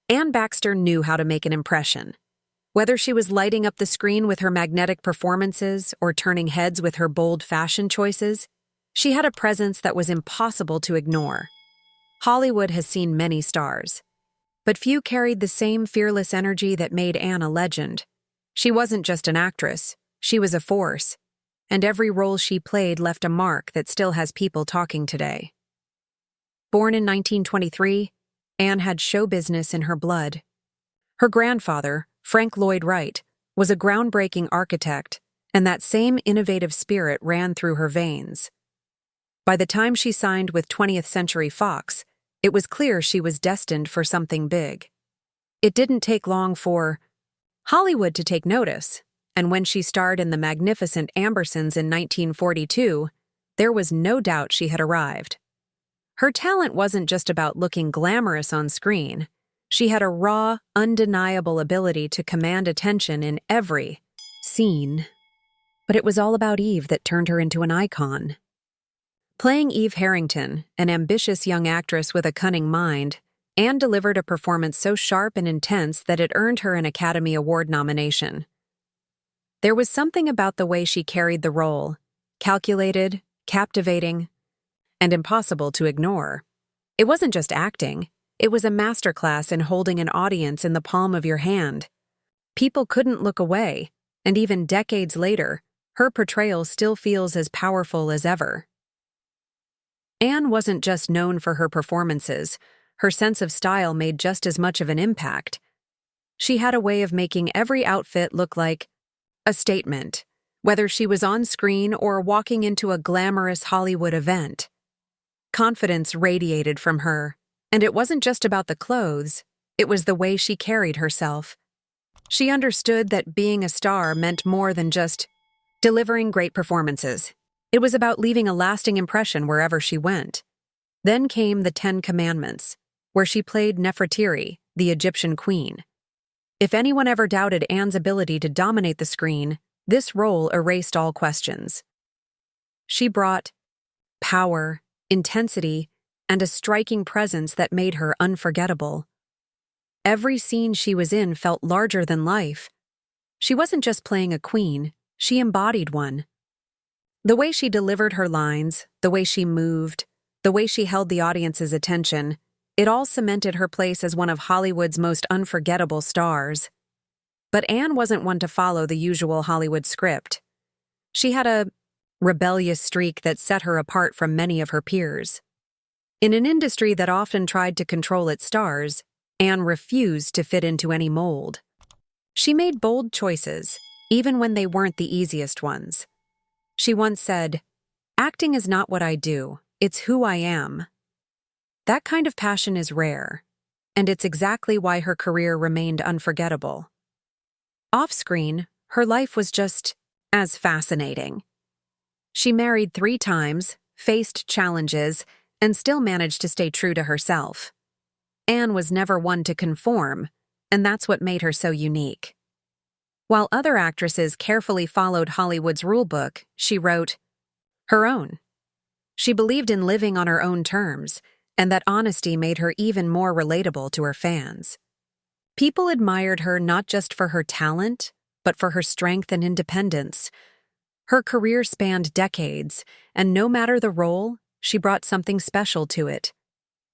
Anne Baxter knew how to make an impression. Whether she was lighting up the screen with her magnetic performances or turning heads with her bold fashion choices, she had a presence that was impossible to ignore. Hollywood has seen many stars, but few carried the same fearless energy that made Anne a legend. She wasn't just an actress, she was a force, and every role she played left a mark that still has people talking today. Born in 1923, Anne had show business in her blood. Her grandfather, Frank Lloyd Wright, was a groundbreaking architect, and that same innovative spirit ran through her veins. By the time she signed with 20th Century Fox, it was clear she was destined for something big. It didn't take long for Hollywood to take notice, and when she starred in The Magnificent Ambersons in 1942, there was no doubt she had arrived. Her talent wasn't just about looking glamorous on screen. She had a raw, undeniable ability to command attention in every scene. But it was all about Eve that turned her into an icon. Playing Eve Harrington, an ambitious young actress with a cunning mind, Anne delivered a performance so sharp and intense that it earned her an Academy Award nomination. There was something about the way she carried the role, calculated, captivating, and impossible to ignore. It wasn't just acting, it was a masterclass in holding an audience in the palm of your hand. People couldn't look away, and even decades later, her portrayal still feels as powerful as ever. Anne wasn't just known for her performances, her sense of style made just as much of an impact. She had a way of making every outfit look like a statement, whether she was on screen or walking into a glamorous Hollywood event. Confidence radiated from her, and it wasn't just about the clothes, it was the way she carried herself. She understood that being a star meant more than just delivering great performances. It was about leaving a lasting impression wherever she went. Then came the 10 Commandments, where she played Nefretiri, the Egyptian queen. If anyone ever doubted Anne's ability to dominate the screen, this role erased all questions. She brought power, intensity, and a striking presence that made her unforgettable. Every scene she was in felt larger than life. She wasn't just playing a queen, she embodied one. The way she delivered her lines, the way she moved, the way she held the audience's attention, it all cemented her place as one of Hollywood's most unforgettable stars. But Anne wasn't one to follow the usual Hollywood script. She had a rebellious streak that set her apart from many of her peers. In an industry that often tried to control its stars, Anne refused to fit into any mold. She made bold choices, even when they weren't the easiest ones. She once said, "Acting is not what I do, it's who I am." That kind of passion is rare, and it's exactly why her career remained unforgettable. Off-screen, her life was just as fascinating. She married 3 times, faced challenges, and still managed to stay true to herself. Anne was never one to conform, and that's what made her so unique. While other actresses carefully followed Hollywood's rulebook, she wrote her own. She believed in living on her own terms, and that honesty made her even more relatable to her fans. People admired her not just for her talent, but for her strength and independence. Her career spanned decades, and no matter the role, she brought something special to it.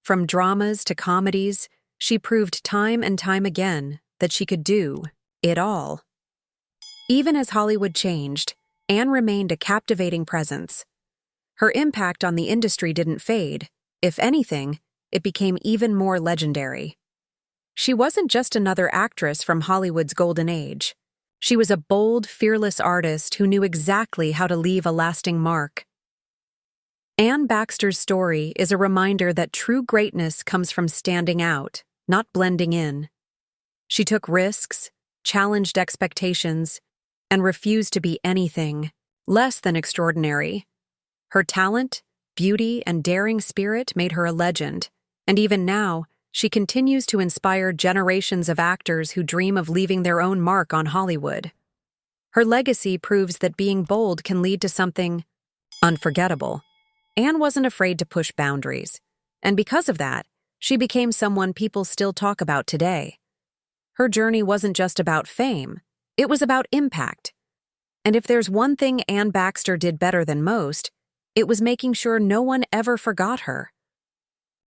From dramas to comedies, she proved time and time again that she could do it all. Even as Hollywood changed, Anne remained a captivating presence. Her impact on the industry didn't fade. If anything, it became even more legendary. She wasn't just another actress from Hollywood's golden age. She was a bold, fearless artist who knew exactly how to leave a lasting mark. Anne Baxter's story is a reminder that true greatness comes from standing out, not blending in. She took risks, challenged expectations, and refused to be anything less than extraordinary. Her talent, beauty, and daring spirit made her a legend, and even now, she continues to inspire generations of actors who dream of leaving their own mark on Hollywood. Her legacy proves that being bold can lead to something unforgettable. Anne wasn't afraid to push boundaries, and because of that, She became someone people still talk about today. Her journey wasn't just about fame, it was about impact. And if there's one thing Anne Baxter did better than most, it was making sure no one ever forgot her.